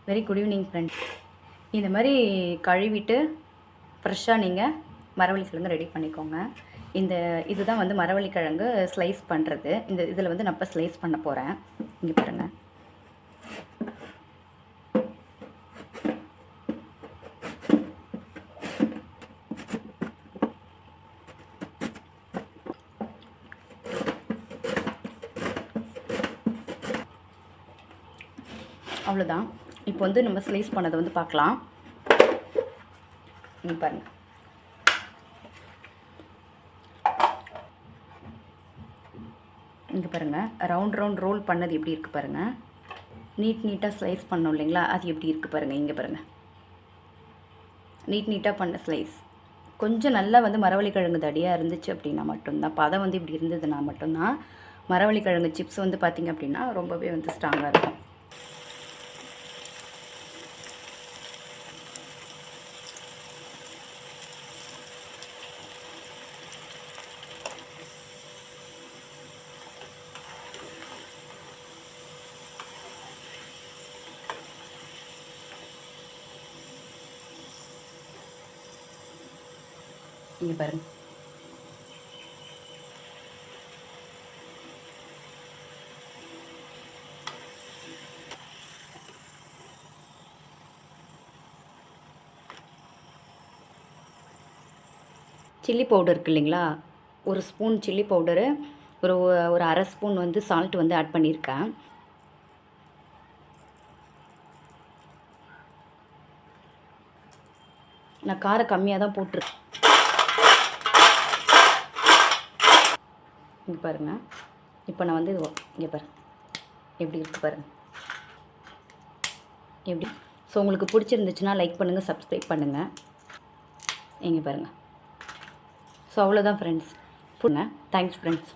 Very good evening friends. இந்த மாதிரி கழுவிட்டு ஃப்ரெஷ்ஷாக நீங்கள் மரவள்ளிக்கிழங்கு ரெடி பண்ணிக்கோங்க. இதுதான் வந்து மரவள்ளிக்கிழங்கு ஸ்லைஸ் பண்ணுறது. இதில் வந்து நான் இப்போ ஸ்லைஸ் பண்ண போகிறேன். இங்கே பாருங்கள். அவ்வளோதான். இப்போ வந்து நம்ம ஸ்லைஸ் பண்ணதை வந்து பார்க்கலாம். இங்கே பாருங்கள். இங்கே பாருங்கள், ரவுண்ட் ரோல் பண்ணது எப்படி இருக்குது பாருங்கள். நீட்டாக ஸ்லைஸ் பண்ணோம் இல்லைங்களா, அது எப்படி இருக்குது பாருங்கள். இங்கே பாருங்கள், நீட்டாக பண்ண ஸ்லைஸ். கொஞ்சம் நல்லா வந்து மரவள்ளிக்கிழங்கு தடியாக இருந்துச்சு அப்படின்னா மட்டும்தான், பதம் வந்து இப்படி இருந்ததுன்னா மட்டும்தான் மரவள்ளிக்கிழங்கு சிப்ஸ் வந்து பார்த்திங்க அப்படின்னா ரொம்பவே வந்து ஸ்ட்ராங்காக இருக்கும். இங்கே பாருங்கள். சில்லி பவுடர் இருக்குது இல்லைங்களா, ஒரு ஸ்பூன் சில்லி பவுடரு, ஒரு அரை ஸ்பூன் வந்து சால்ட் வந்து ஆட் பண்ணியிருக்கேன். நான் காரம் கம்மியாக தான் போட்டிருக்கேன். இங்கே பாருங்கள். இப்போ நான் வந்து இங்கே பாருங்கள் எப்படி இருக்குது பாருங்கள் எப்படி. ஸோ உங்களுக்கு பிடிச்சிருந்துச்சுன்னா லைக் பண்ணுங்கள், சப்ஸ்கிரைப் பண்ணுங்கள். இங்கே பாருங்கள். ஸோ அவ்வளோதான் ஃப்ரெண்ட்ஸ். Thanks friends.